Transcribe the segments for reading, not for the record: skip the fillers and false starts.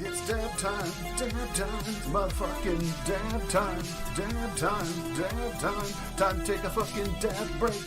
It's dab time, motherfucking dab time, time to take a fucking dab break.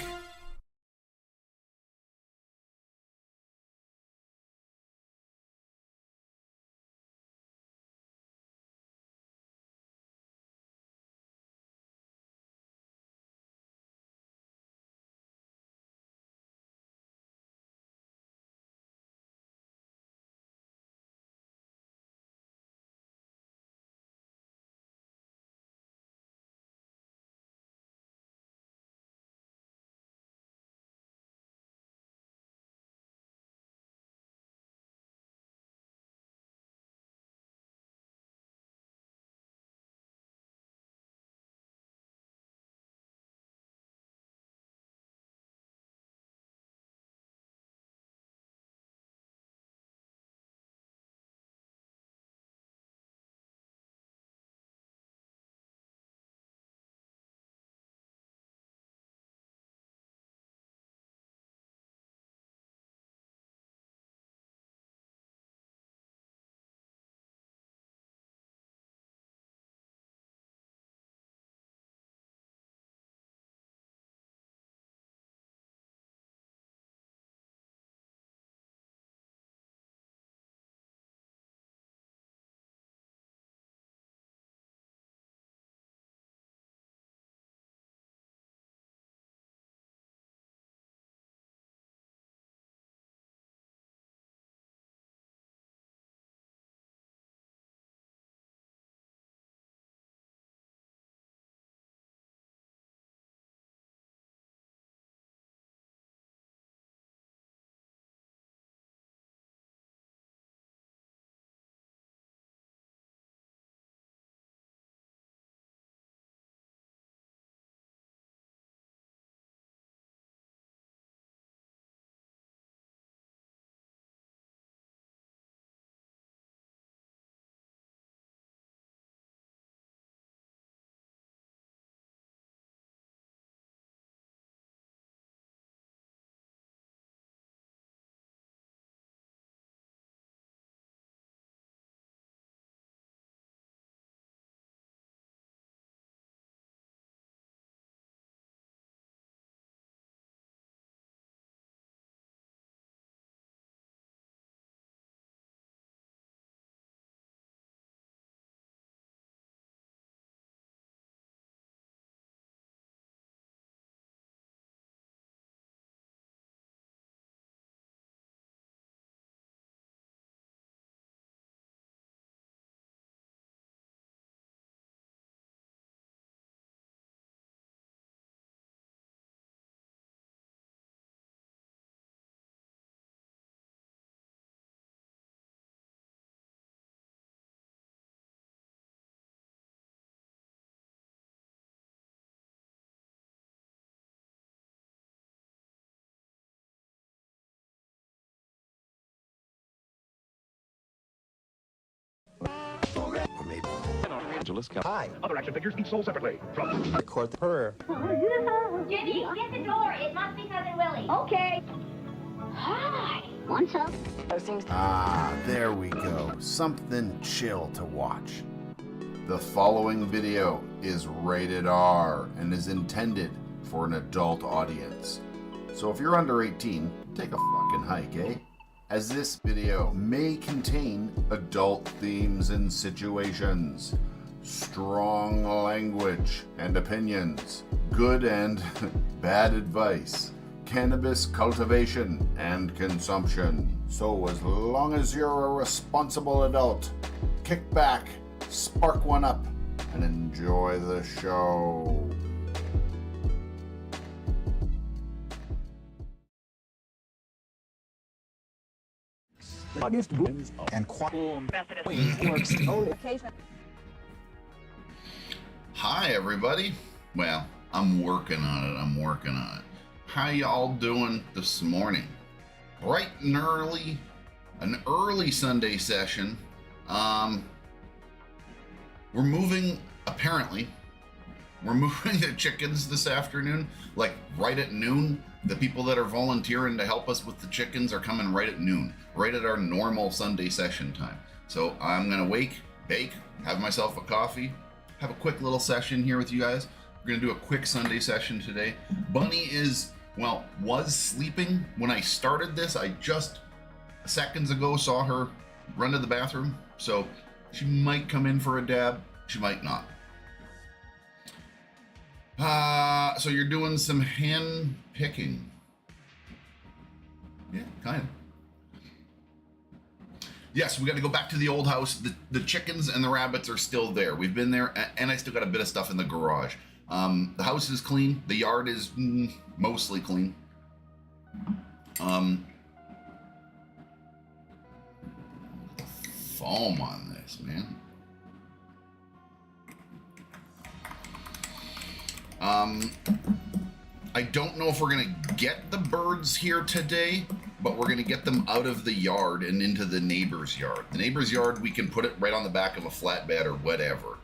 Hi. Other action figures each sold separately. Record the purr. Jenny, get the door. It must be Cousin Willie. Okay. Hi. What's up? There we go. Something chill to watch. The following video is rated R and is intended for an adult audience. So if you're under 18, take a fucking hike, eh? As this video may contain adult themes and situations, strong language and opinions, good and bad advice, cannabis cultivation and consumption. So as long as you're a responsible adult, kick back, spark one up, and enjoy the show. And Hi everybody. Well, I'm working on it. How y'all doing this morning? Bright and early, an early Sunday session. We're moving the chickens this afternoon, like right at noon. The people that are volunteering to help us with the chickens are coming right at noon, right at our normal Sunday session time. So I'm gonna bake, have myself a coffee, have a quick little session here with you guys. We're gonna do a quick Sunday session today. Bunny was sleeping when I started this. I just seconds ago saw her run to the bathroom, so she might come in for a dab, she might not. So you're doing some hand picking. Yeah, kind of. Yes, we got to go back to the old house. The chickens and the rabbits are still there. We've been there, and I still got a bit of stuff in the garage. The house is clean. The yard is mostly clean. Foam on this, man. I don't know if we're gonna get the birds here today, but we're gonna get them out of the yard and into the neighbor's yard. The neighbor's yard, we can put it right on the back of a flatbed or whatever,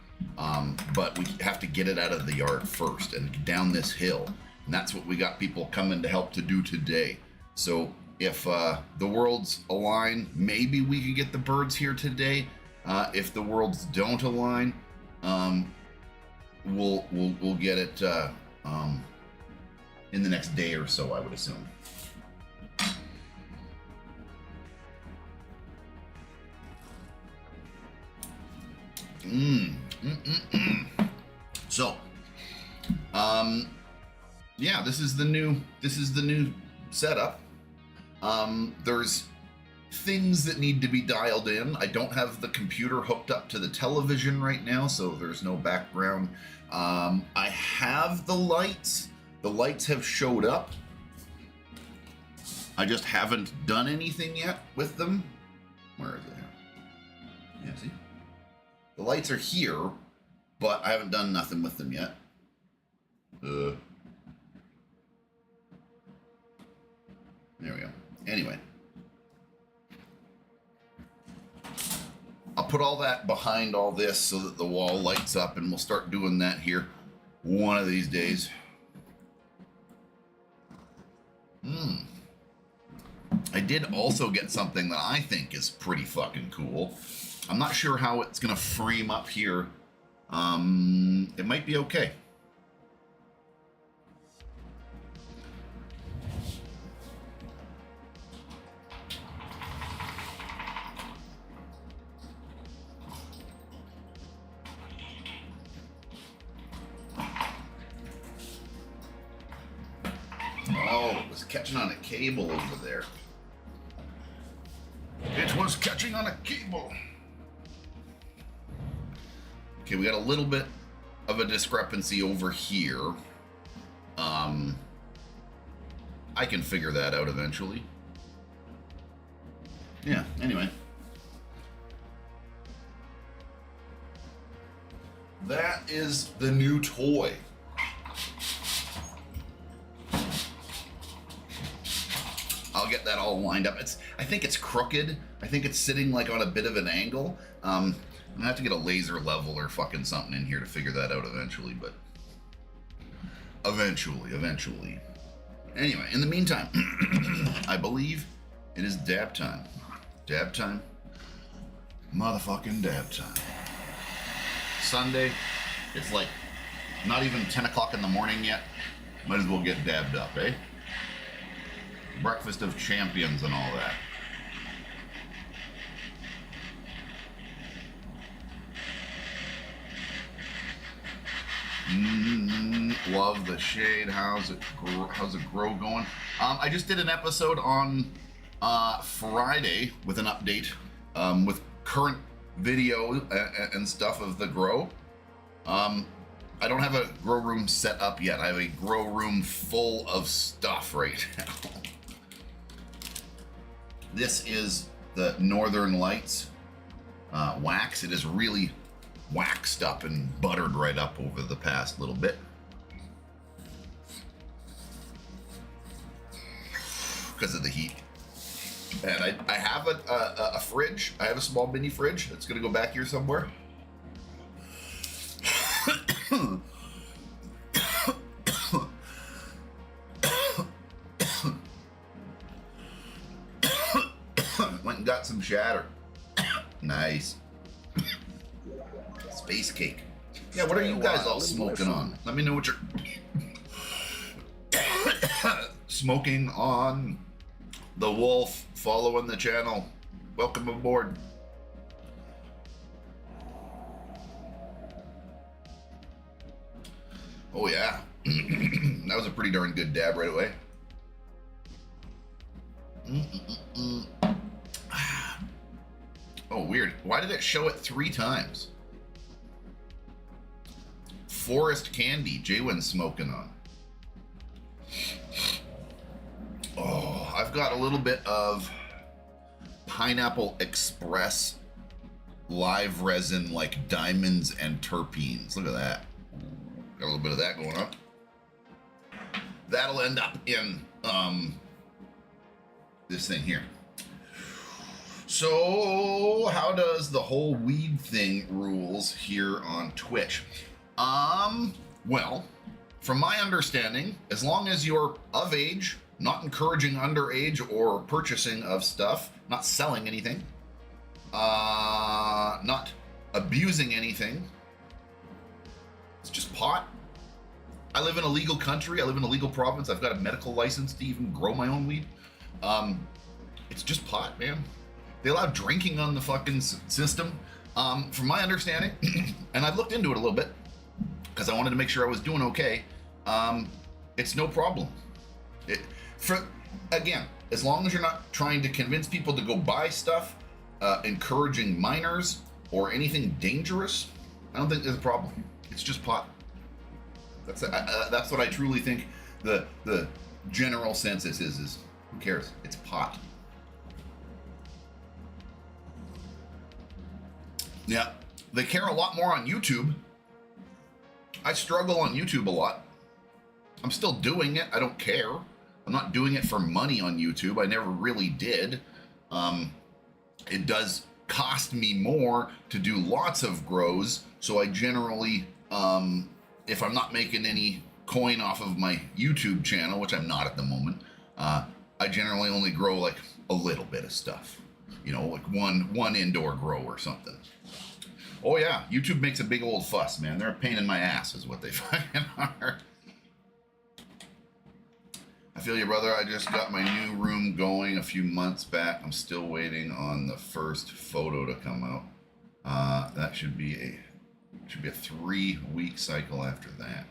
but we have to get it out of the yard first and down this hill. And that's what we got people coming to help to do today. So if the worlds align, maybe we can get the birds here today. If the worlds don't align, we'll get it in the next day or so, I would assume. So, yeah, this is the new setup. There's things that need to be dialed in. I don't have the computer hooked up to the television right now, so there's no background. I have the lights. The lights have showed up. I just haven't done anything yet with them. Where is it? Yeah, see? The lights are here, but I haven't done nothing with them yet. There we go. Anyway. I'll put all that behind all this so that the wall lights up, and we'll start doing that here one of these days. I did also get something that I think is pretty fucking cool. I'm not sure how it's gonna frame up here. It might be okay. Oh, it was catching on a cable over there. It was catching on a cable. Okay, we got a little bit of a discrepancy over here. I can figure that out eventually. Yeah, anyway. That is the new toy. I'll get that all lined up. I think it's crooked. I think it's sitting like on a bit of an angle. I'm gonna have to get a laser level or fucking something in here to figure that out eventually, but eventually. Anyway, in the meantime, I believe it is dab time. Dab time. Motherfucking dab time. Sunday, it's like not even 10 o'clock in the morning yet. Might as well get dabbed up, eh? Breakfast of champions and all that. Love the shade. How's it grow going? I just did an episode on Friday with an update with current video and stuff of the grow. I don't have a grow room set up yet. I have a grow room full of stuff right now. This is the Northern Lights wax. It is really waxed up and buttered right up over the past little bit. Because of the heat. And I have a fridge. I have a small mini fridge that's going to go back here somewhere. chatter. Nice. Space cake. Yeah, what are you guys all smoking on? Let me know what you're smoking on. The Wolf following the channel. Welcome aboard. Oh yeah. That was a pretty darn good dab right away. Oh, weird. Why did it show it 3 times? Forest Candy, Jaywin's smoking on. Oh, I've got a little bit of Pineapple Express live resin, like diamonds and terpenes. Look at that. Got a little bit of that going on. That'll end up in this thing here. So how does the whole weed thing rules here on Twitch? Well, from my understanding, as long as you're of age, not encouraging underage or purchasing of stuff, not selling anything, not abusing anything, it's just pot. I live in a legal country. I live in a legal province. I've got a medical license to even grow my own weed. It's just pot, man. They allow drinking on the fucking system. From my understanding, and I've looked into it a little bit because I wanted to make sure I was doing okay. It's no problem. Again, as long as you're not trying to convince people to go buy stuff, encouraging minors or anything dangerous, I don't think there's a problem. It's just pot. That's what I truly think the general census is who cares? It's pot. Yeah, they care a lot more on YouTube. I struggle on YouTube a lot. I'm still doing it. I don't care. I'm not doing it for money on YouTube. I never really did. It does cost me more to do lots of grows. So I generally, if I'm not making any coin off of my YouTube channel, which I'm not at the moment, I generally only grow like a little bit of stuff. You know, like one indoor grow or something. Oh yeah, YouTube makes a big old fuss, man. They're a pain in my ass is what they fucking are. I feel you, brother. I just got my new room going a few months back. I'm still waiting on the first photo to come out. That should be a 3-week cycle after that.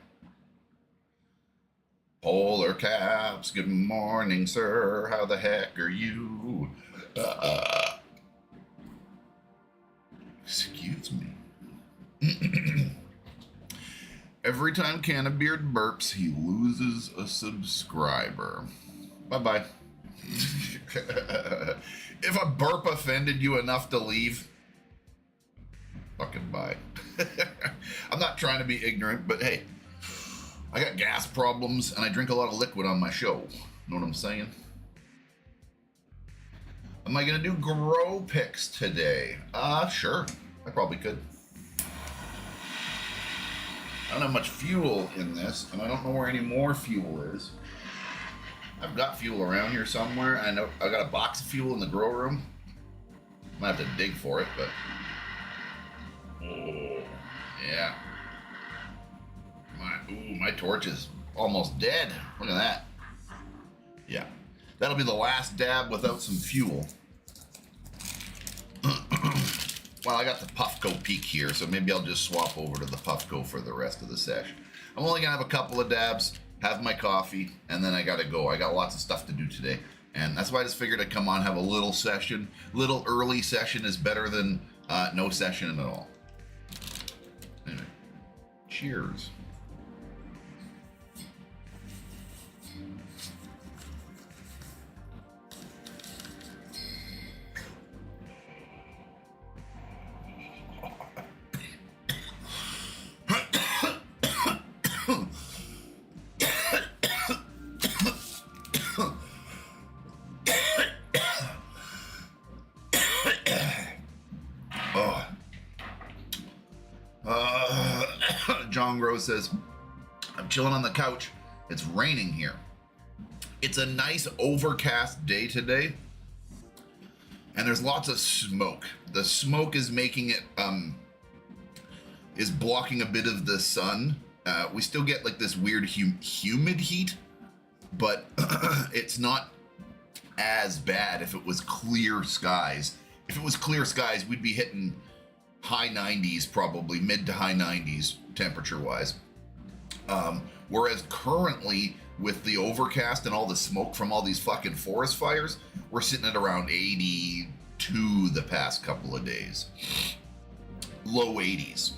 Polar Caps, good morning, sir. How the heck are you? Excuse me. Every time CANNABEARD burps, he loses a subscriber. Bye-bye. If a burp offended you enough to leave, fucking bye. I'm not trying to be ignorant, but hey, I got gas problems and I drink a lot of liquid on my show. Know what I'm saying? Am I gonna do grow picks today? Sure. I probably could. I don't have much fuel in this, and I don't know where any more fuel is. I've got fuel around here somewhere. I know I got a box of fuel in the grow room. Might have to dig for it, but oh yeah. My torch is almost dead. Look at that. Yeah, that'll be the last dab without some fuel. Well, I got the Puffco Peak here, so maybe I'll just swap over to the Puffco for the rest of the sesh. I'm only gonna have a couple of dabs, have my coffee, and then I gotta go. I got lots of stuff to do today, and that's why I just figured I'd come on, have a little session. Little early session is better than no session at all. Anyway, cheers. John Rose says, I'm chilling on the couch. It's raining here. It's a nice overcast day today. and there's lots of smoke. The smoke is making it, is blocking a bit of the sun. We still get like this weird humid heat, but it's not as bad if it was clear skies. If it was clear skies, we'd be hitting high 90s, probably mid to high 90s temperature wise. Whereas currently with the overcast and all the smoke from all these fucking forest fires, we're sitting at around 82 the past couple of days. Low 80s.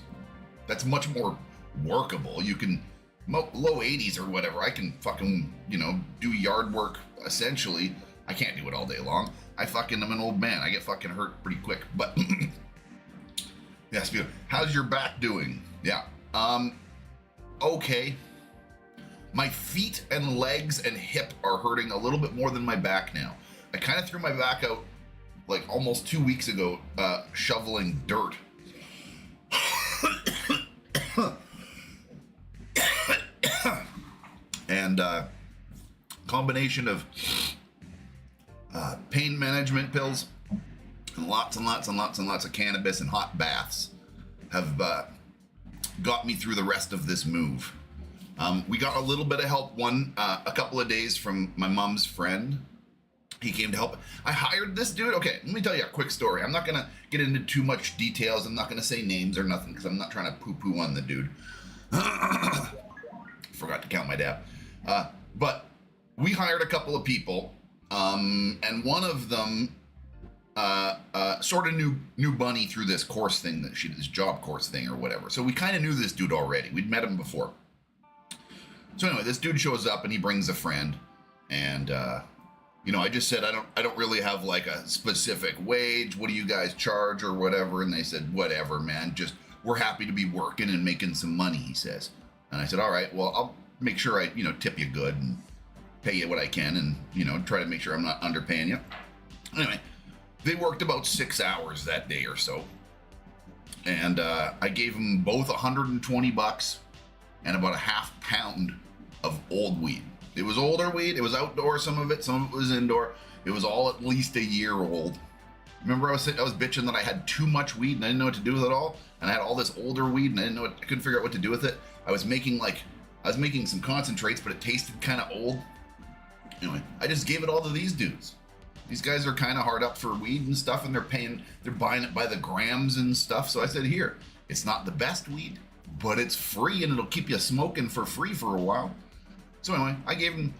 That's much more workable. You can low 80s or whatever. I can fucking, you know, do yard work essentially. I can't do it all day long. I'm an old man. I get fucking hurt pretty quick. But yes, how's your back doing? Yeah. Okay. My feet and legs and hip are hurting a little bit more than my back now. I kind of threw my back out like almost 2 weeks ago, shoveling dirt. And combination of pain management pills and lots of cannabis and hot baths have got me through the rest of this move. We got a little bit of help a couple of days from my mom's friend. He came to help. I hired this dude. Okay, let me tell you a quick story. I'm not gonna get into too much details. I'm not gonna say names or nothing because I'm not trying to poo-poo on the dude. Forgot to count my dab. But we hired a couple of people, and one of them sort of knew Bunny through this course thing that this job course thing or whatever. So we kind of knew this dude already. We'd met him before. So anyway, this dude shows up and he brings a friend, and you know, I just said I don't really have like a specific wage. What do you guys charge or whatever? And they said, whatever, man. Just we're happy to be working and making some money, he says. And I said, all right, well, I'll make sure I, you know, tip you good and pay you what I can and, you know, try to make sure I'm not underpaying you. Anyway, they worked about 6 hours that day or so. And I gave them both $120 and about a half pound of old weed. It was older weed. It was outdoor, some of it was indoor. It was all at least a year old. Remember I was bitching that I had too much weed and I didn't know what to do with it all? And I had all this older weed and I couldn't figure out what to do with it. I was making some concentrates, but it tasted kind of old. Anyway, I just gave it all to these dudes. These guys are kind of hard up for weed and stuff, and they're buying it by the grams and stuff. So I said, here, it's not the best weed, but it's free and it'll keep you smoking for free for a while. So anyway, I gave them,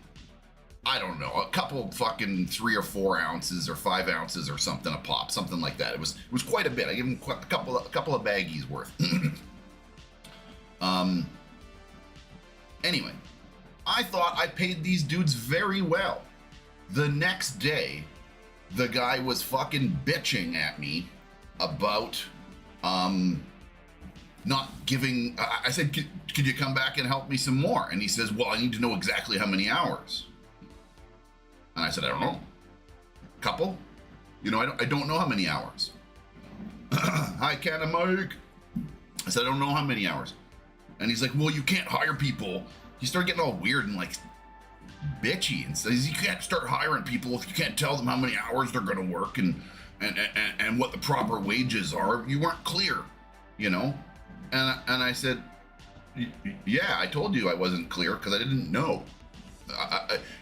I don't know, a couple fucking 3 or 4 ounces or 5 ounces or something a pop, something like that. It was quite a bit. I gave them a couple of baggies worth. Anyway, I thought I paid these dudes very well. The next day, the guy was fucking bitching at me about not giving. I said, could you come back and help me some more? And he says, well, I need to know exactly how many hours. And I said, I don't know. Couple? You know, I don't know how many hours. Hi, Mike. I said, I don't know how many hours. And he's like, well, you can't hire people. He started getting all weird and like bitchy and says, you can't start hiring people if you can't tell them how many hours they're going to work and what the proper wages are. You weren't clear, you know? And I said, yeah, I told you I wasn't clear because I didn't know.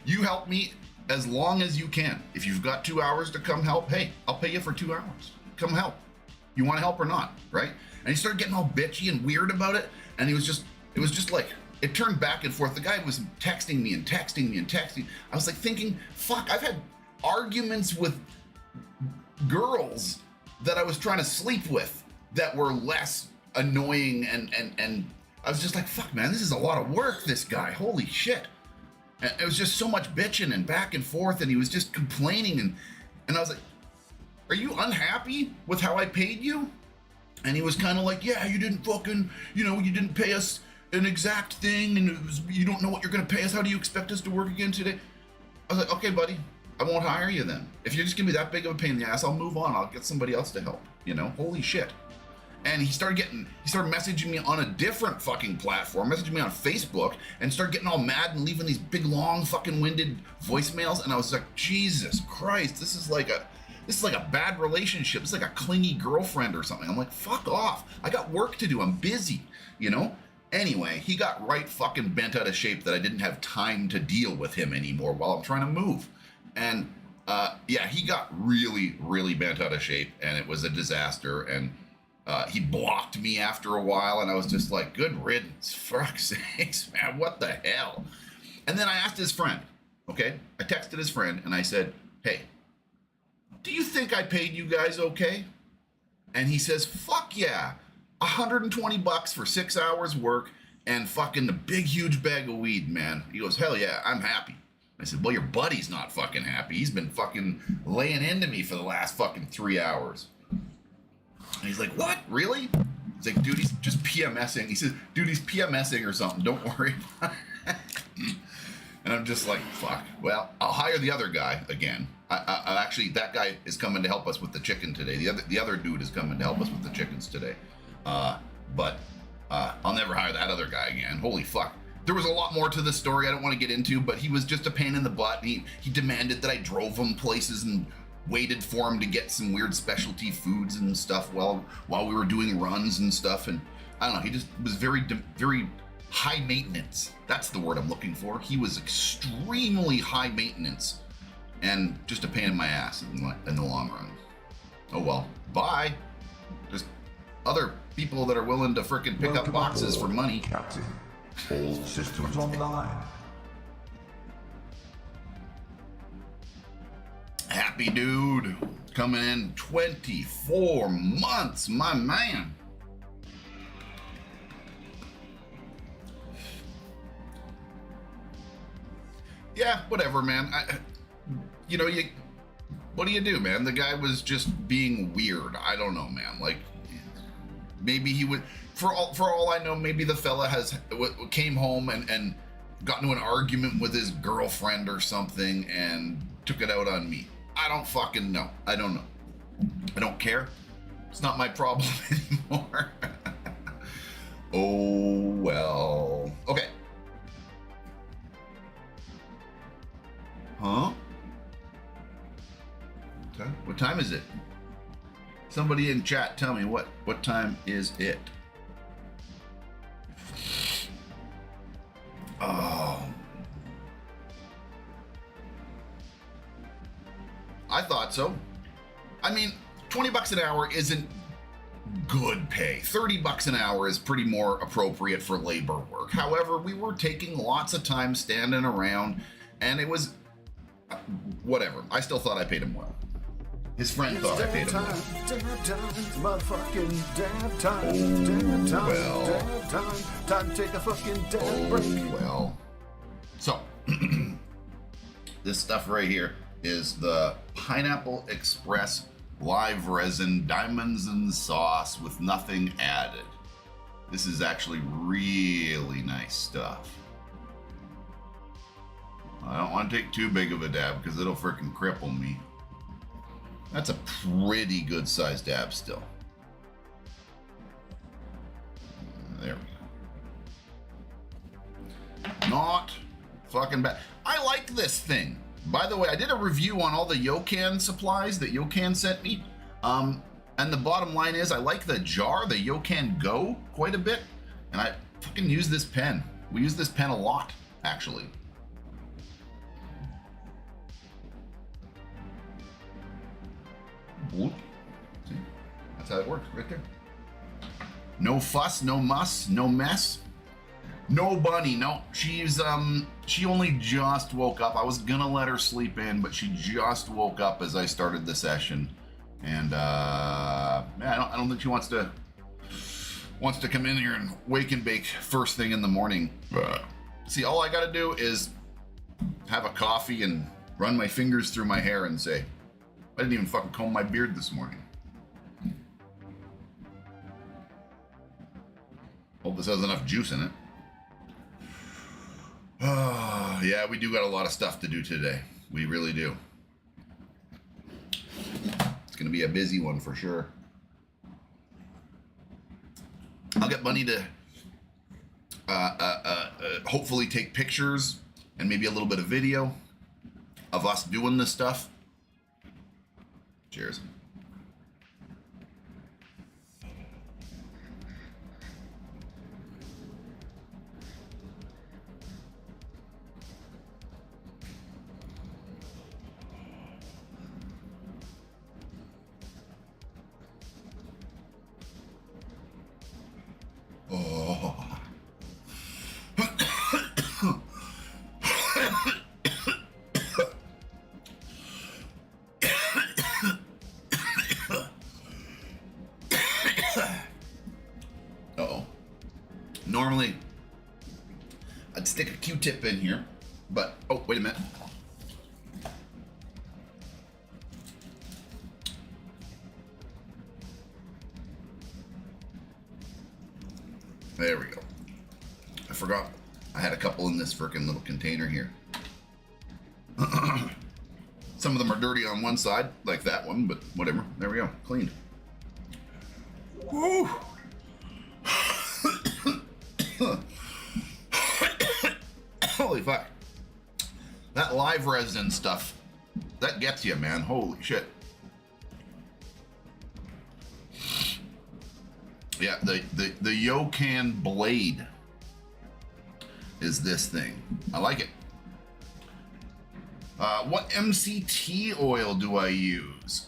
You help me as long as you can. If you've got 2 hours to come help, hey, I'll pay you for 2 hours. Come help. You want to help or not, right? And he started getting all bitchy and weird about it. And it was just like, it turned back and forth. The guy was texting me and texting me and texting. I was like thinking, fuck, I've had arguments with girls that I was trying to sleep with that were less annoying and I was just like, fuck, man, this is a lot of work, this guy. Holy shit. And it was just so much bitching and back and forth, and he was just complaining, and I was like, are you unhappy with how I paid you? And he was kind of like, yeah, you didn't fucking, you know, you didn't pay us an exact thing, and you don't know what you're gonna pay us. How do you expect us to work again today? I was like, okay, buddy, I won't hire you then. If you're just gonna be that big of a pain in the ass, I'll move on. I'll get somebody else to help, you know? Holy shit. And he started messaging me on a different fucking platform, messaging me on Facebook, and started getting all mad and leaving these big, long, fucking winded voicemails. And I was like, Jesus Christ, this is like this is like a bad relationship. It's like a clingy girlfriend or something. I'm like, fuck off. I got work to do. I'm busy, you know? Anyway, he got right fucking bent out of shape that I didn't have time to deal with him anymore while I'm trying to move. And yeah, he got really, really bent out of shape, and it was a disaster. And he blocked me after a while, and I was just like, good riddance, for fuck's sakes, man, what the hell? And then I asked his friend, okay? I texted his friend, and I said, hey, do you think I paid you guys okay? And he says, fuck yeah, $120 for 6 hours work and fucking a big, huge bag of weed, man. He goes, hell yeah, I'm happy. I said, well, your buddy's not fucking happy. He's been fucking laying into me for the last fucking 3 hours. And he's like, what? Really? He's like, dude, he's just PMSing. He says, dude, he's PMSing or something. Don't worry about it. And I'm just like, fuck. Well, I'll hire the other guy again. I actually, that guy is coming to help us with the chicken today. The other dude is coming to help us with the chickens today. But I'll never hire that other guy again. Holy fuck. There was a lot more to the story I don't want to get into, but he was just a pain in the butt. He demanded that I drove him places and waited for him to get some weird specialty foods and stuff while we were doing runs and stuff. And I don't know, he just was very high maintenance. That's the word I'm looking for. He was extremely high maintenance and just a pain in my ass in the long run. Oh well, bye. There's other people that are willing to frickin' pick up boxes for money. Captain, all systems online. Happy dude, coming in 24 months, my man. Yeah, whatever, man. What do you do, man? The guy was just being weird. I don't know, man. Like, maybe he would, for all I know, maybe the fella came home and got into an argument with his girlfriend or something and took it out on me. I don't fucking know. I don't know. I don't care. It's not my problem anymore. Oh, well. Okay. Huh? Okay. What time is it? Somebody in chat, tell me what time is it? Oh. I thought so. I mean, $20 an hour isn't good pay. $30 an hour is pretty more appropriate for labor work. However, we were taking lots of time standing around, and it was whatever. I still thought I paid him well. His friend thought I paid him well. Motherfucking dab time. Oh, well. Dab time. Time to take a fucking dab break. Oh, well. So, this stuff right here is the Pineapple Express live resin diamonds and sauce with nothing added. This is actually really nice stuff. I don't want to take too big of a dab because it'll freaking cripple me. That's a pretty good sized dab still. There we go. Not fucking bad. I like this thing. By the way, I did a review on all the Yokan supplies that Yokan sent me. And the bottom line is I like the jar, the Yokan Go, quite a bit. And I fucking use this pen. We use this pen a lot, actually. Whoop. See? That's how it works, right there. No fuss, no muss, no mess. No bunny, no. She's she only just woke up. I was gonna let her sleep in, but she just woke up as I started the session. And yeah, I don't think she wants to come in here and wake and bake first thing in the morning. See, all I gotta do is have a coffee and run my fingers through my hair and say, I didn't even fucking comb my beard this morning. Hope this has enough juice in it. Yeah, we do got a lot of stuff to do today. We really do. It's gonna be a busy one for sure. I'll get Bunny to hopefully take pictures and maybe a little bit of video of us doing this stuff. Cheers. Oh. Uh-oh. Normally, I'd stick a Q-tip in here, but, oh, wait a minute. There we go. I forgot I had a couple in this frickin' little container here. Some of them are dirty on one side, like that one, but whatever. There we go, cleaned. Woo! Holy fuck. That live resin stuff, that gets you, man. Holy shit. Yeah, the Yokan blade is this thing. I like it. What MCT oil do I use?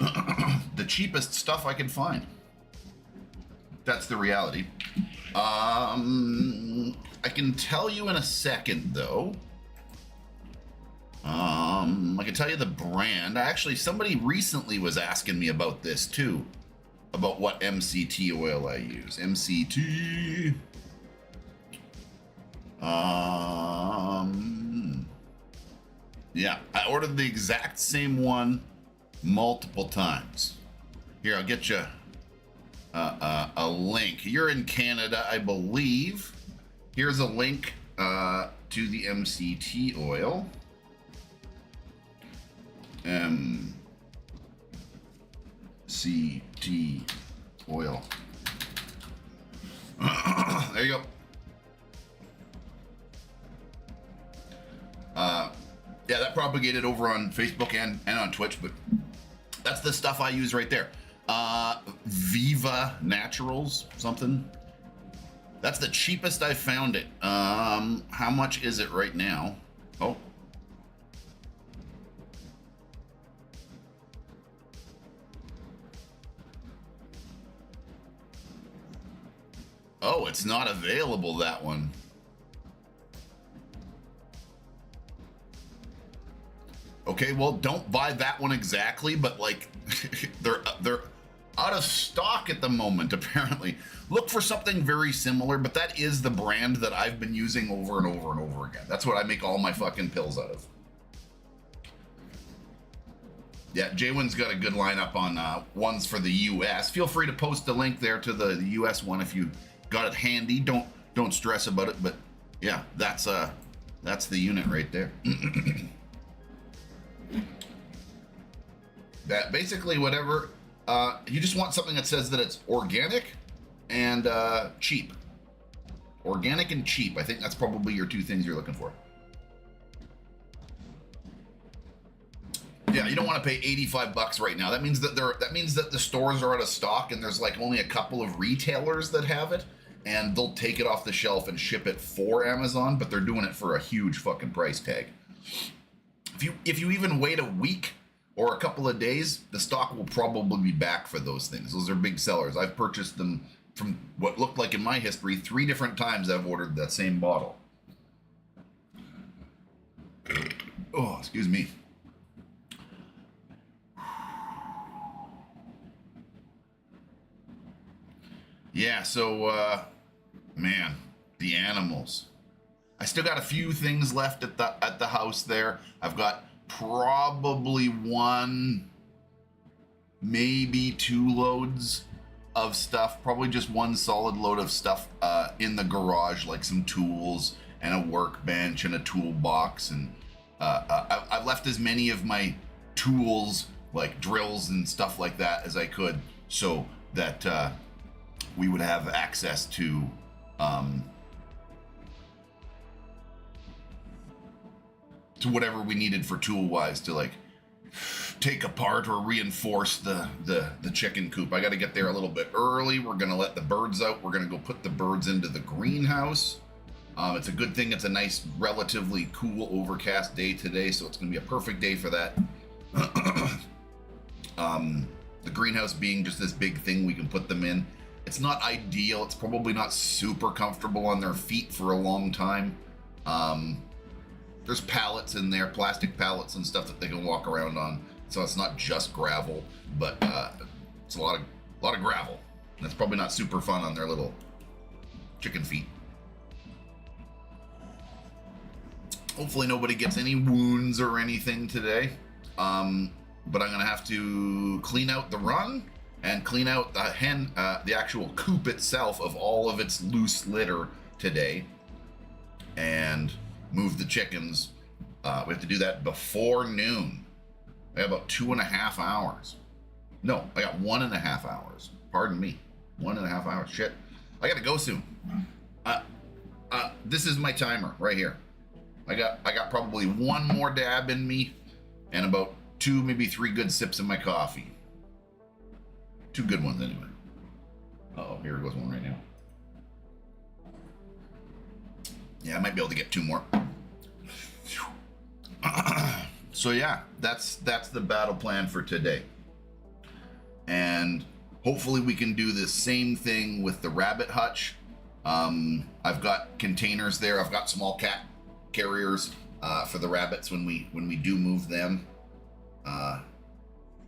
The cheapest stuff I can find. That's the reality. I can tell you in a second, though. I can tell you the brand. Actually, somebody recently was asking me about this, too. About what MCT oil I use. MCT. Yeah, I ordered the exact same one multiple times. Here, I'll get you a link. You're in Canada, I believe. Here's a link to the MCT oil. MCT oil. There you go. Yeah, that propagated over on Facebook and on Twitch, but that's the stuff I use right there. Viva Naturals, something. That's the cheapest I found it. How much is it right now? Oh. Oh, it's not available, that one. Okay, well, don't buy that one exactly, but like they're out of stock at the moment, apparently. Look for something very similar, but that is the brand that I've been using over and over and over again. That's what I make all my fucking pills out of. Yeah, Jaywin's got a good lineup on ones for the US. Feel free to post a link there to the US one if you got it handy. Don't stress about it, but yeah, that's the unit right there. That basically whatever you just want something that says that it's organic and cheap. Organic and cheap. I think that's probably your two things you're looking for. Yeah, you don't want to pay 85 bucks right now. That means that the stores are out of stock and there's like only a couple of retailers that have it, and they'll take it off the shelf and ship it for Amazon, but they're doing it for a huge fucking price tag. If you even wait a week or a couple of days, the stock will probably be back for those things. Those are big sellers. I've purchased them from what looked like in my history 3 different times. I've ordered that same bottle. Oh, excuse me. Yeah, so, man, the animals. I still got a few things left at the house there. I've got probably 1, maybe 2 loads of stuff. Probably just 1 solid load of stuff in the garage, like some tools and a workbench and a toolbox. And I've left as many of my tools, like drills and stuff like that, as I could, so that we would have access to whatever we needed for tool wise to like take apart or reinforce the chicken coop. I got to get there a little bit early. We're going to let the birds out. We're going to go put the birds into the greenhouse. It's a good thing it's a nice, relatively cool, overcast day today, so it's going to be a perfect day for that. The greenhouse being just this big thing we can put them in. It's not ideal. It's probably not super comfortable on their feet for a long time. There's pallets in there, plastic pallets and stuff that they can walk around on. So it's not just gravel, but it's a lot of gravel. That's probably not super fun on their little chicken feet. Hopefully nobody gets any wounds or anything today. But I'm gonna have to clean out the run and clean out the actual coop itself of all of its loose litter today, and move the chickens. We have to do that before noon. I got about 2.5 hours. No, I got 1.5 hours. Pardon me, 1.5 hours. Shit, I gotta go soon. This is my timer right here. I got probably one more dab in me, and about 2, maybe 3 good sips of my coffee. 2 good ones anyway. Uh-oh, here goes one right now. Yeah, I might be able to get 2 more. So yeah, that's the battle plan for today. And hopefully we can do the same thing with the rabbit hutch. I've got containers there. I've got small cat carriers for the rabbits when we do move them.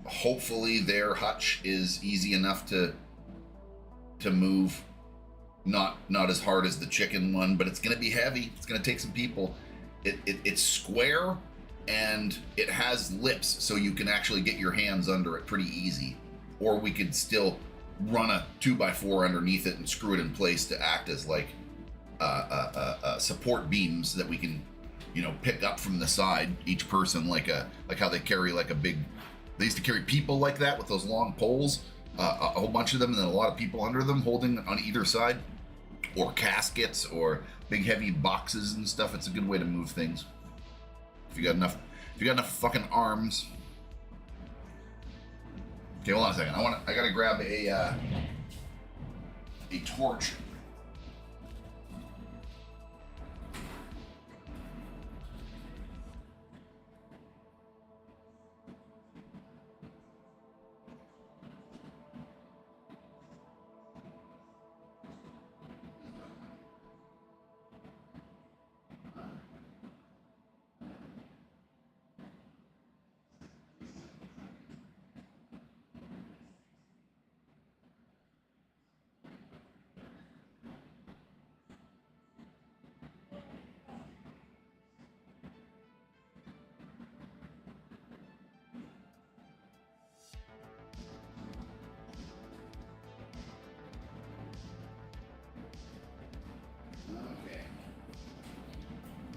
Hopefully their hutch is easy enough to move. Not as hard as the chicken one, but it's gonna be heavy. It's gonna take some people. It's square and it has lips, so you can actually get your hands under it pretty easy. Or we could still run a 2x4 underneath it and screw it in place to act as like support beams that we can, pick up from the side, each person, like how they carry like a big. They used to carry people like that with those long poles, a whole bunch of them, and then a lot of people under them holding on either side, or caskets, or big heavy boxes and stuff. It's a good way to move things. If you got enough fucking arms. Okay, hold on a second. I gotta grab a torch.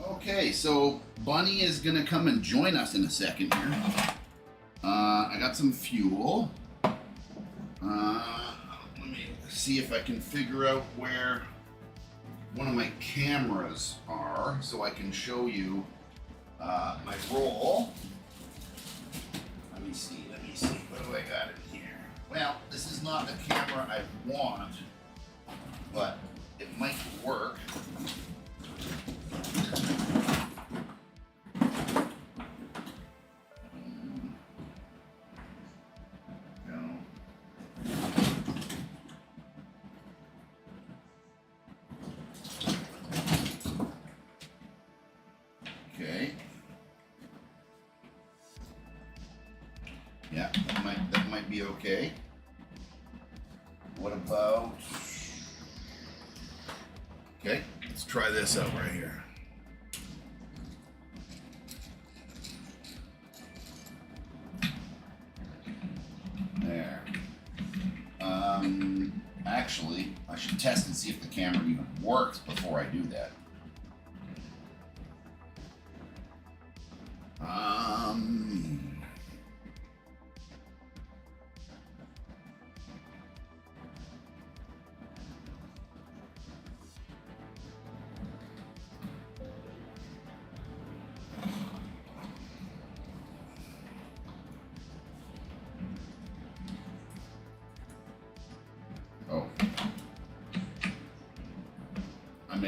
Okay, so Bunny is gonna come and join us in a second here. I got some fuel. Let me see if I can figure out where one of my cameras are so I can show you my roll. Let me see. What do I got in here? Well, this is not the camera I want, but it might work. Okay. Yeah, that might be okay. What about? Okay, let's try this out right here. There. Actually, I should test and see if the camera even works before I do that.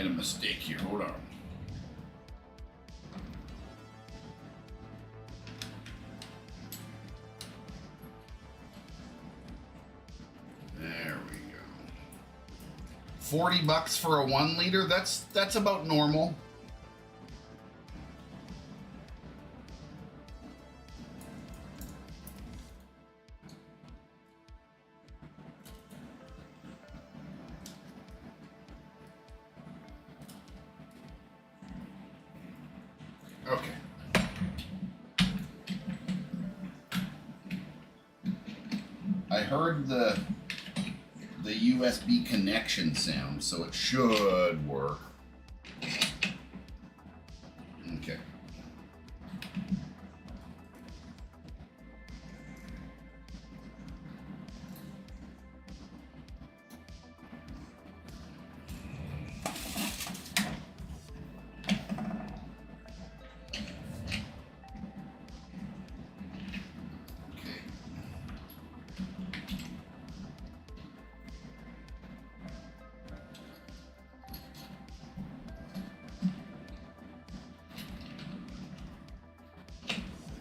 made a mistake here. Hold on. There we go. $40 for a 1 liter. That's about normal. Okay. I heard the USB connection sound, so it should work. Okay.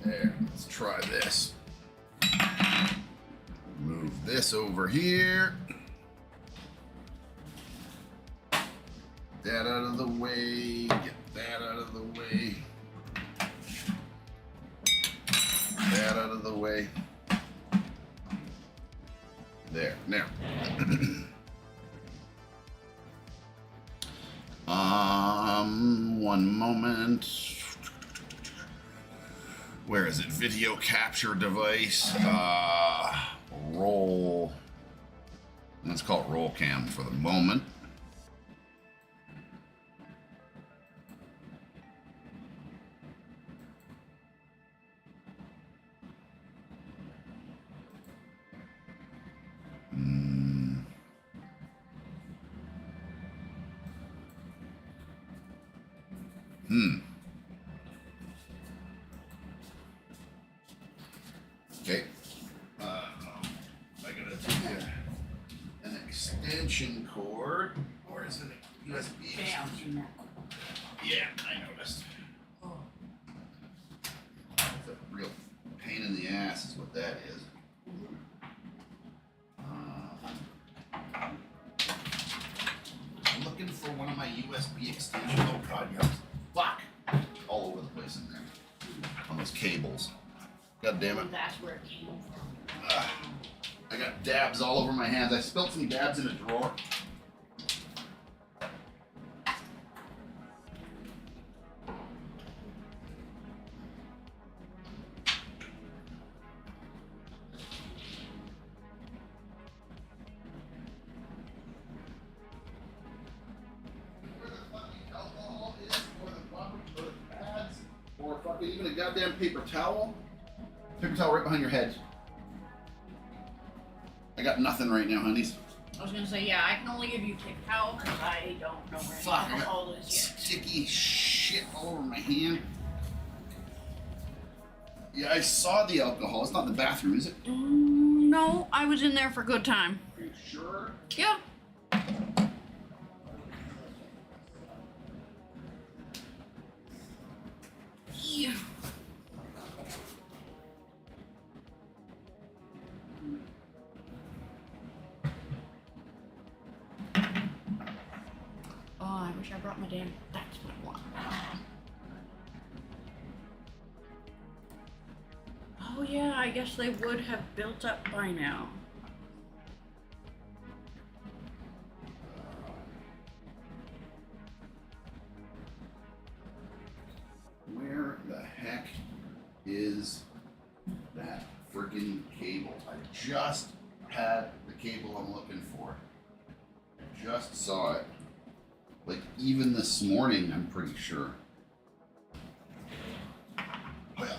There, let's try this. Move this over here. That out of the way. Get that out of the way. That out of the way. There, now. 1 moment. Where is it? Video capture device. Roll. Let's call it roll cam for the moment. Okay. I gotta do an extension cord. Or is it a USB extension? Yeah, I noticed. It's a real pain in the ass is what that is. I'm looking for one of my USB extensions. Oh god, yeah. Fuck! All over the place in there. On those cables. God damn it. That's where it came from. I got dabs all over my hands. I spilled some dabs in a drawer. Where the fucking alcohol is, or the rubber pads, or fucking even a goddamn paper towel. Paper towel right behind your head. I got nothing right now, honeys. I was gonna say, yeah, I can only give you paper towel because I don't know where Fuck, the I alcohol got is yet. sticky shit all over my hand. Yeah, I saw the alcohol. It's not in the bathroom, is it? No, I was in there for a good time. Are you sure? Yeah. Yeah. Oh, I wish I brought my damn. That's what I want. Oh yeah, I guess they would have built up by now. Where the heck is that freaking cable? I just had the cable I'm looking for. I just saw it. Like, even this morning, I'm pretty sure. Oh, yeah.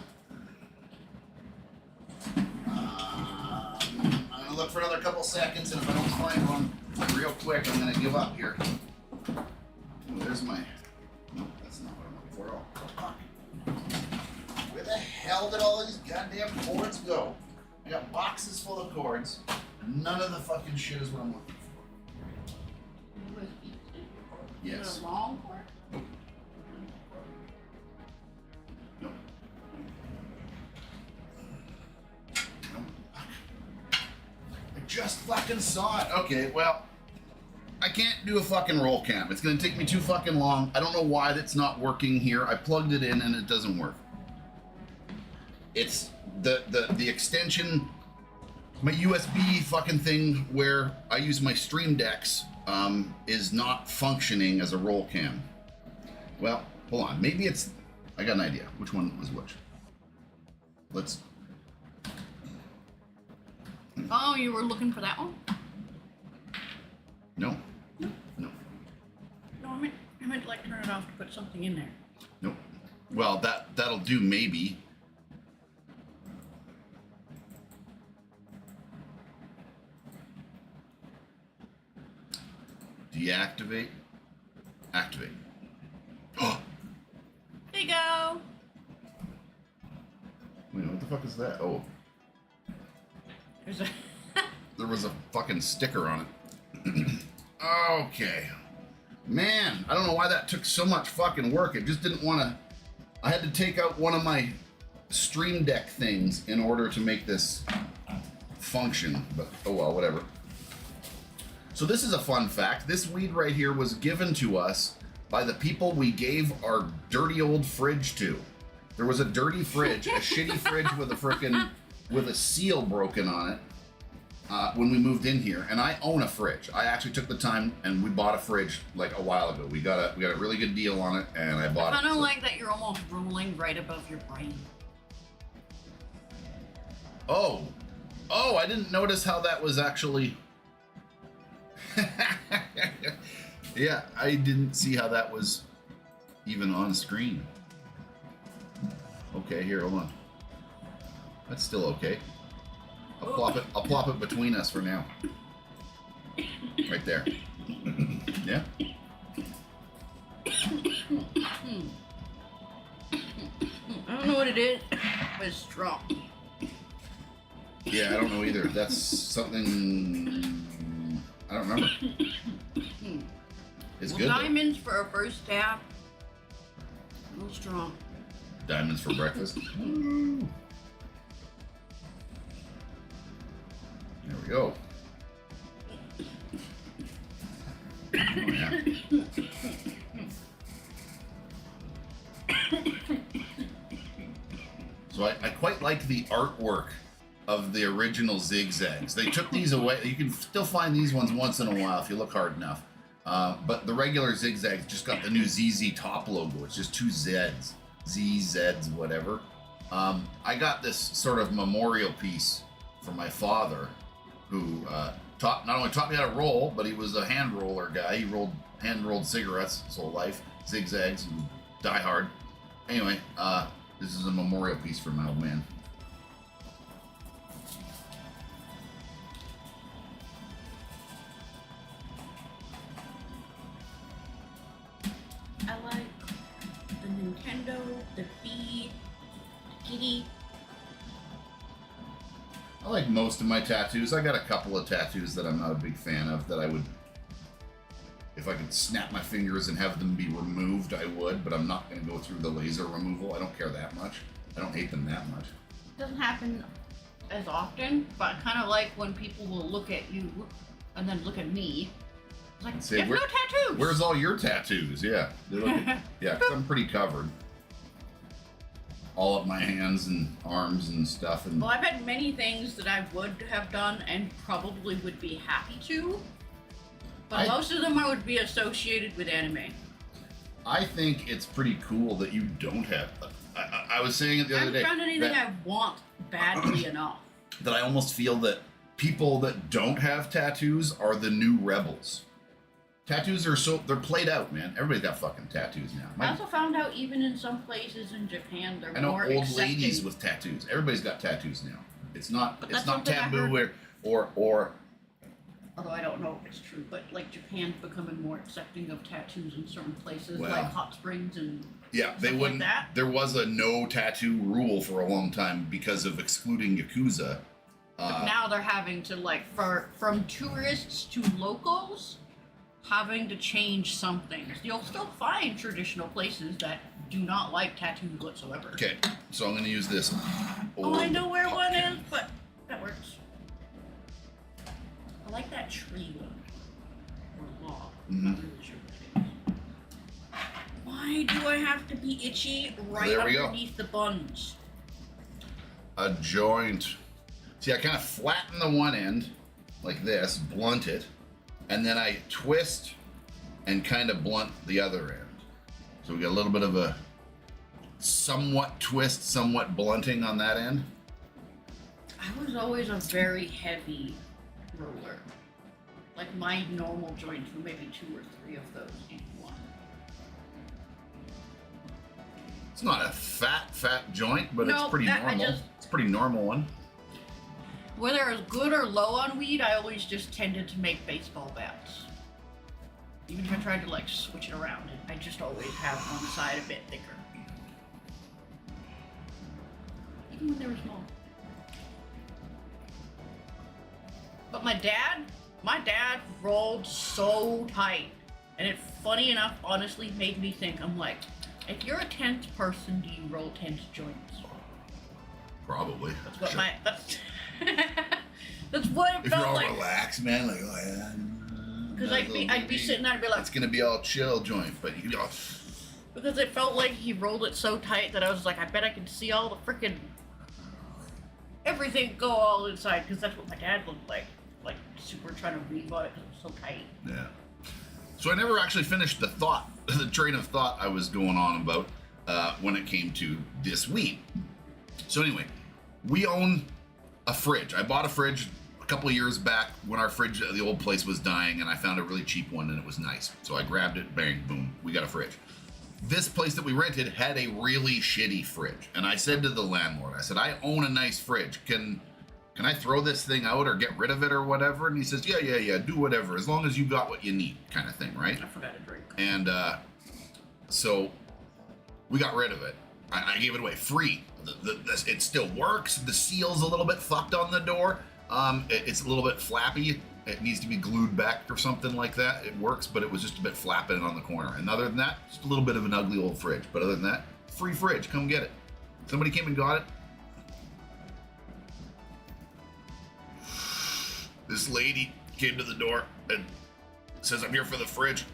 I'm gonna look for another couple seconds, and if I don't find one real quick, I'm gonna give up here. Oh, there's my. Nope, that's not what I'm looking for. Oh, fuck. Where the hell did all these goddamn cords go? I got boxes full of cords. None of the fucking shit is what I'm looking for. Yes. Is it a long cord? Nope. Nope. I just fucking saw it. Okay, well, I can't do a fucking roll cam. It's gonna take me too fucking long. I don't know why that's not working here. I plugged it in and it doesn't work. It's the extension, my USB fucking thing where I use my stream decks is not functioning as a roll cam. Well, hold on. Maybe it's, I got an idea. Which one was which? Let's. Oh, you were looking for that one? No. No. No, I meant to like turn it off to put something in there. Nope. Well, that'll do maybe. Deactivate. Activate. Oh. There you go. Wait, what the fuck is that? Oh, There's a. there was a fucking sticker on it. Okay. Man, I don't know why that took so much fucking work. It just didn't want to. I had to take out one of my stream deck things in order to make this function, but oh well, whatever. So this is a fun fact. This weed right here was given to us by the people we gave our dirty old fridge to. There was a dirty fridge, a shitty fridge with a seal broken on it when we moved in here, and I own a fridge. I actually took the time and we bought a fridge like a while ago. We got a really good deal on it, and I bought it. I kind of like that you're almost rolling right above your brain. Oh, I didn't notice how that was actually. Yeah, I didn't see how that was even on screen. Okay, here, hold on. That's still okay. I'll plop it between us for now. Right there. Yeah. I don't know what it is, but it's strong. Yeah, I don't know either. That's something I don't remember. It's good. Diamonds for a first stab. A little strong. Diamonds for breakfast. There we go. Oh, yeah. So I quite like the artwork of the original zigzags. They took these away. You can still find these ones once in a while if you look hard enough. But the regular zigzags just got the new ZZ top logo. It's just two Zs. ZZs, whatever. I got this sort of memorial piece from my father, who not only taught me how to roll, but he was a hand roller guy. He hand rolled cigarettes his whole life, zigzags, and die hard. Anyway, this is a memorial piece for my old man. I like the Nintendo, the bee, the kitty. I like most of my tattoos. I got a couple of tattoos that I'm not a big fan of that I would, if I could snap my fingers and have them be removed, I would, but I'm not going to go through the laser removal. I don't care that much. I don't hate them that much. It doesn't happen as often, but I kind of like when people will look at you and then look at me. It's like, Say, you have no tattoos! Where's all your tattoos? Yeah. Yeah, 'cause I'm pretty covered. All up my hands and arms and stuff. And Well, I've had many things that I would have done and probably would be happy to, but most of them I would be associated with anime. I think it's pretty cool that you don't have. I was saying it the other day. I haven't found anything I want badly enough. That I almost feel that people that don't have tattoos are the new rebels. Tattoos are they're played out, man. Everybody's got fucking tattoos now. I also found out even in some places in Japan they're I know more old accepting. ladies with tattoos. Everybody's got tattoos now. It's not that's something I taboo heard. or Although I don't know if it's true, but like Japan's becoming more accepting of tattoos in certain places, Well, like hot springs and yeah, they stuff wouldn't. like that. There was a no tattoo rule for a long time because of excluding Yakuza. But now they're having to from tourists to locals, having to change some things. You'll still find traditional places that do not like tattoos whatsoever. Okay, so I'm gonna use this. Oh, I know where one is, but that works. I like that tree one. Or log. I'm not really sure what it is. Why do I have to be itchy right There we underneath the buns? A joint. See, I kind of flatten the one end like this, blunt it, and then I twist and kind of blunt the other end. So we got a little bit of a somewhat twist, somewhat blunting on that end. I was always a very heavy roller. Like my normal joints were maybe 2 or 3 of those in one. It's not a fat joint, but No, it's pretty normal. It's a pretty normal one. Whether it was good or low on weed, I always just tended to make baseball bats. Even if I tried to like switch it around, I just always have one side a bit thicker. Even when they were small. But my dad rolled so tight. And it, funny enough, honestly made me think, I'm like, if you're a tense person, do you roll tense joints? Probably. That's what Sure. that's what it If you're felt all like. relaxed, man, like, oh yeah. Because I'd be sitting there and be like, It's gonna be all chill joint, but you go. because it felt like he rolled it so tight that I was like, I bet I could see all the freaking everything go all inside, because that's what my dad looked like super trying to read about it because it was so tight. Yeah. So I never actually finished the thought, the train of thought I was going on about when it came to this weed. So anyway, we own a fridge. I bought a fridge a couple of years back when our fridge at the old place was dying, and I found a really cheap one and it was nice. So I grabbed it, bang, boom, we got a fridge. This place that we rented had a really shitty fridge. And I said to the landlord, I said, I own a nice fridge. Can I throw this thing out or get rid of it or whatever? And he says, yeah, do whatever, as long as you got what you need, kind of thing, right? I forgot to drink. And so we got rid of it. I gave it away free. It still works. The seal's a little bit fucked on the door. It's a little bit flappy. It needs to be glued back or something like that. It works, but it was just a bit flapping on the corner. And other than that, just a little bit of an ugly old fridge. But other than that, free fridge. Come get it. Somebody came and got it. This lady came to the door and says, I'm here for the fridge.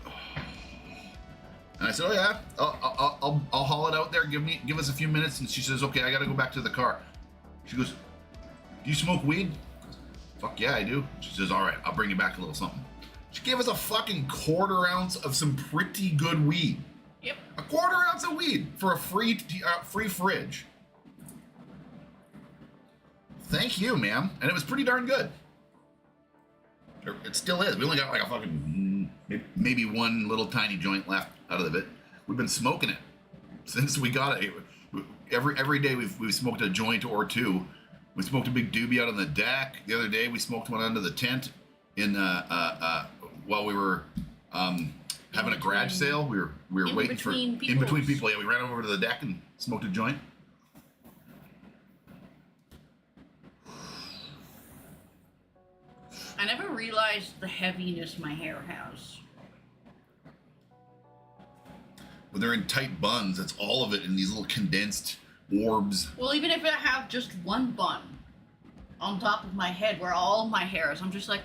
And I said, oh yeah, I'll haul it out there. Give us a few minutes. And she says, okay, I gotta go back to the car. She goes, do you smoke weed? Fuck yeah, I do. She says, all right, I'll bring you back a little something. She gave us a fucking 1/4 ounce of some pretty good weed. Yep. A 1/4 ounce of weed for a free fridge. Thank you, ma'am. And it was pretty darn good. It still is. We only got like a fucking, maybe one little tiny joint left out of it. We've been smoking it since we got it. Every day we've smoked a joint or two. We smoked a big doobie out on the deck. The other day we smoked one under the tent in while we were having a garage sale. We were waiting for in between people. Yeah, we ran over to the deck and smoked a joint. I never realized the heaviness my hair has. When they're in tight buns, it's all of it in these little condensed orbs. Well, even if I have just one bun on top of my head where all my hair is, I'm just like,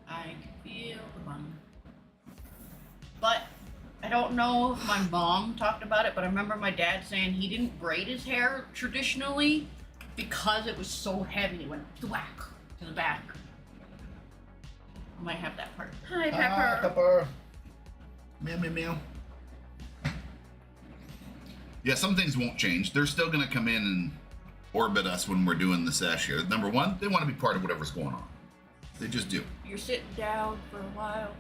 I can feel the bun. But I don't know if my mom talked about it, but I remember my dad saying he didn't braid his hair traditionally because it was so heavy. It went thwack to the back. I might have that part. Hi, Pepper. Pepper. Meow, meow, meow. Yeah, some things won't change. They're still going to come in and orbit us when we're doing the sesh here. Number one, they want to be part of whatever's going on. They just do. You're sitting down for a while.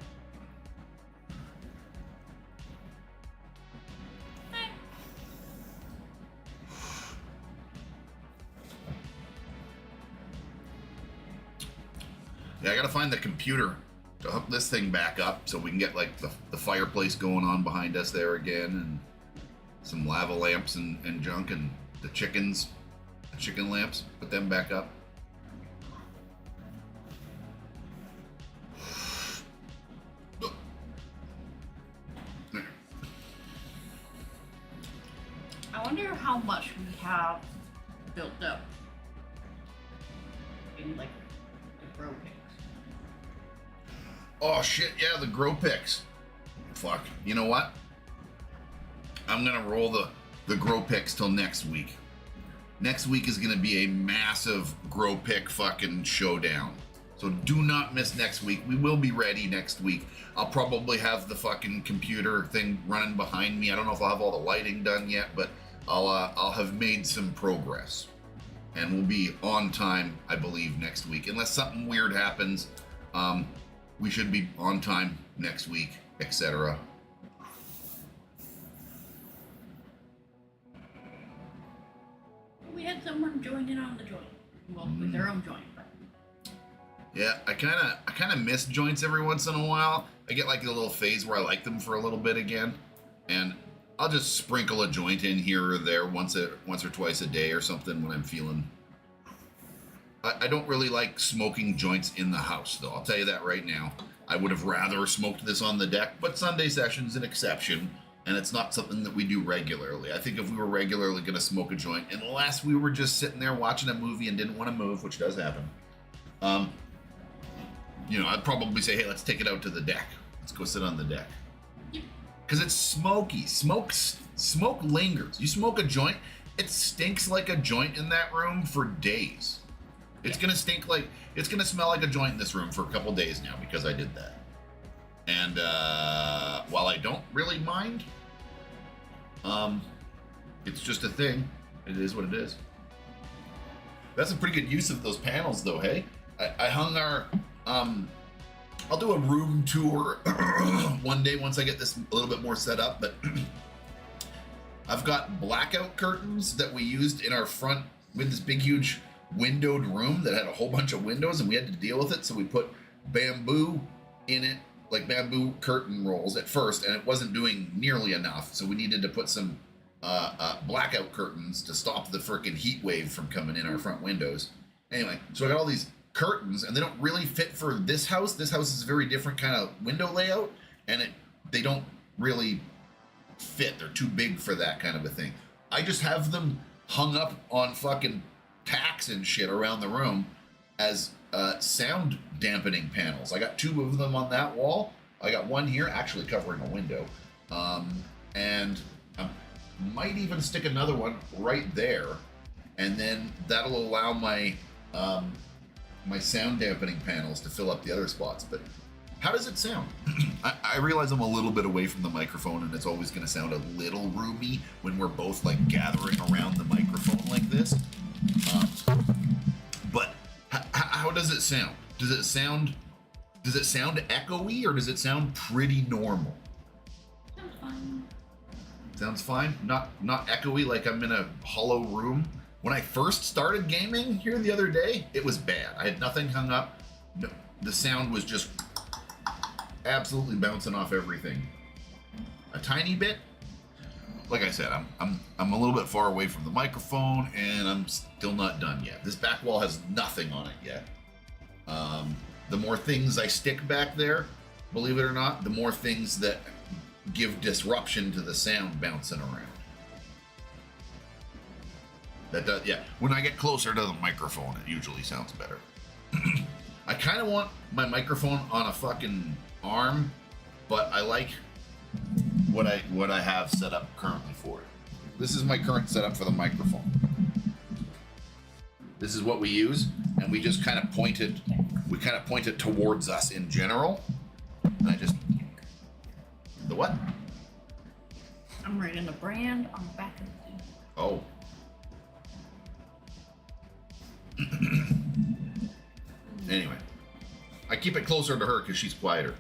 Yeah, I gotta find the computer to hook this thing back up so we can get like the fireplace going on behind us there again, and some lava lamps and junk, and the chicken lamps, put them back up. wonder how much we have built up in like the grow picks. Oh shit, yeah, the grow picks. Fuck. You know what? I'm gonna roll the grow picks till next week. Next week is gonna be a massive grow pick fucking showdown. So do not miss next week. We will be ready next week. I'll probably have the fucking computer thing running behind me. I don't know if I'll have all the lighting done yet, but I'll have made some progress. And we'll be on time, I believe, next week. Unless something weird happens, we should be on time next week, etc. We had someone join in on the joint. Well, with their own joint. But... Yeah, I kind of miss joints every once in a while. I get like a little phase where I like them for a little bit again, and I'll just sprinkle a joint in here or there once or twice a day or something when I'm feeling. I don't really like smoking joints in the house, though. I'll tell you that right now. I would have rather smoked this on the deck, but Sunday session's an exception, and it's not something that we do regularly. I think if we were regularly going to smoke a joint, unless we were just sitting there watching a movie and didn't want to move, which does happen, you know, I'd probably say, hey, let's take it out to the deck. Let's go sit on the deck. Because it's smoky. Smoke lingers. You smoke a joint, it stinks like a joint in that room for days. It's gonna stink like, it's gonna smell like a joint in this room for a couple days now because I did that. And while I don't really mind, it's just a thing. It is what it is. That's a pretty good use of those panels though, hey? I hung our, I'll do a room tour one day once I get this a little bit more set up, but I've got blackout curtains that we used in our front with this big, huge windowed room that had a whole bunch of windows and we had to deal with it. So we put bamboo in it, like bamboo curtain rolls at first, and it wasn't doing nearly enough. So we needed to put some blackout curtains to stop the freaking heat wave from coming in our front windows. Anyway, so I got all these curtains and they don't really fit for this house. This house is a very different kind of window layout, and they don't really fit. They're too big for that kind of a thing. I just have them hung up on fucking tacks and shit around the room as sound dampening panels. I got 2 of them on that wall. I got one here actually covering a window, and I might even stick another one right there, and then that'll allow my my sound dampening panels to fill up the other spots. But how does it sound? I realize I'm a little bit away from the microphone and it's always going to sound a little roomy when we're both like gathering around the microphone like this. But how does it sound? Does it sound echoey, or does it sound pretty normal? Sounds fine. Sounds fine? Not echoey like I'm in a hollow room? When I first started gaming here the other day, it was bad. I had nothing hung up. No, the sound was just absolutely bouncing off everything. A tiny bit. Like I said, I'm a little bit far away from the microphone, and I'm still not done yet. This back wall has nothing on it yet. The more things I stick back there, believe it or not, the more things that give disruption to the sound bouncing around. That does, yeah. When I get closer to the microphone, it usually sounds better. I kind of want my microphone on a fucking arm, but I like what I have set up currently for it. This is my current setup for the microphone. This is what we use, and we just kind of point it towards us in general. And I just, the what? I'm writing the brand on the back of the thing. Oh. Anyway, I keep it closer to her because she's quieter.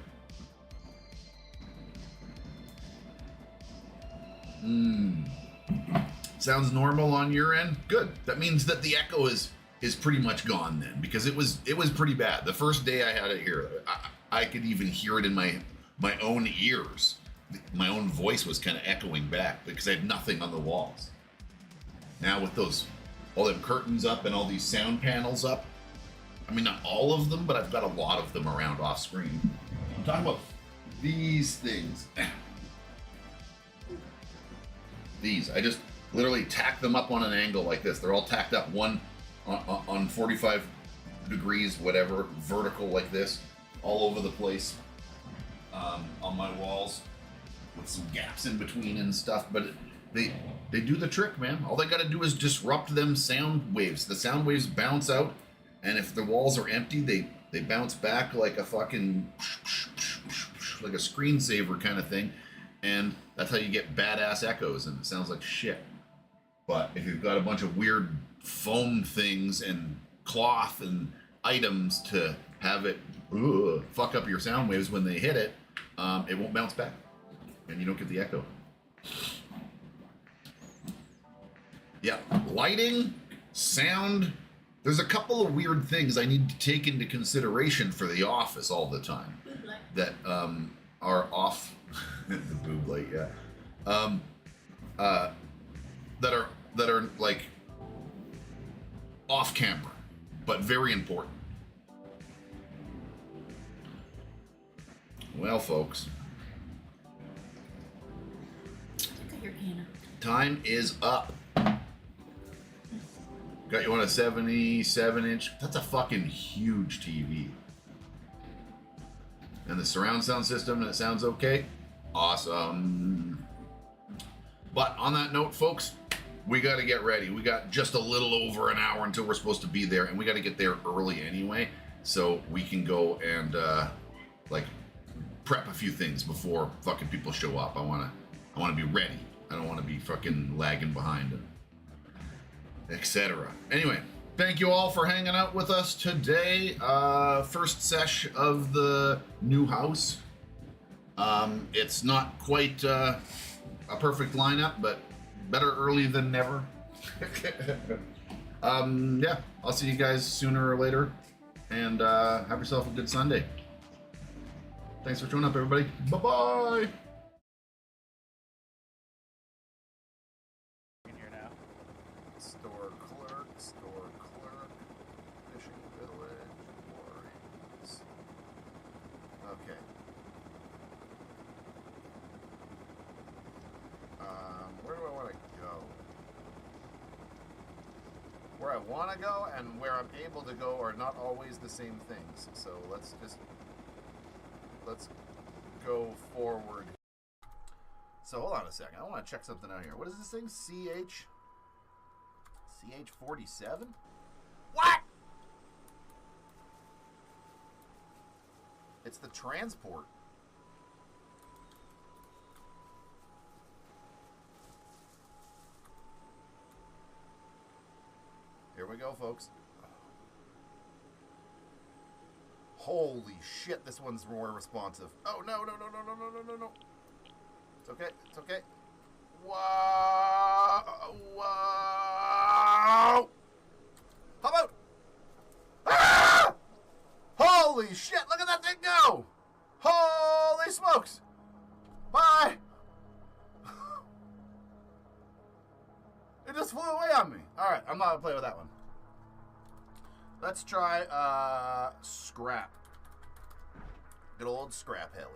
Sounds normal on your end? Good. That means that the echo is pretty much gone then, because it was pretty bad. The first day I had it here, I could even hear it in my own ears. My own voice was kind of echoing back because I had nothing on the walls. Now with all them curtains up and all these sound panels up, I mean, not all of them, but I've got a lot of them around off screen. I'm talking about these things. These, literally tack them up on an angle like this. They're all tacked up, one on 45 degrees, whatever, vertical like this, all over the place, on my walls, with some gaps in between and stuff. But they do the trick, man. All they got to do is disrupt them sound waves. The sound waves bounce out, and if the walls are empty, they bounce back like a fucking, like a screensaver kind of thing, and that's how you get badass echoes, and it sounds like shit. But if you've got a bunch of weird foam things and cloth and items to have it fuck up your sound waves when they hit it, it won't bounce back, and you don't get the echo. Yeah, lighting, sound. There's a couple of weird things I need to take into consideration for the office all the time that are off. The boob light, yeah. That are like off camera, but very important. Well, folks, time is up. Got you on a 77-inch. That's a fucking huge TV. And the surround sound system, and it sounds okay. Awesome. But on that note, folks, we got to get ready. We got just a little over an hour until we're supposed to be there, and we got to get there early anyway, so we can go and like prep a few things before fucking people show up. I want to be ready. I don't want to be fucking lagging behind, etc. Anyway, thank you all for hanging out with us today. First sesh of the new house. It's not quite a perfect lineup, but better early than never. Yeah, I'll see you guys sooner or later, and have yourself a good Sunday. Thanks for showing up, everybody. Bye-bye. Store clerk, fishing village, quarries. Okay. Where do I want to go? Where I want to go and where I'm able to go are not always the same things. So let's go forward. So hold on a second. I want to check something out here. What is this thing? CH47? What? It's the transport. Here we go, folks. Holy shit, this one's more responsive. Oh, no. It's okay, it's okay. Whoa! How about? Ah! Holy shit, look at that thing go! Holy smokes! Bye! It just flew away on me. Alright, I'm not gonna play with that one. Let's try scrap. Good old scrap heli.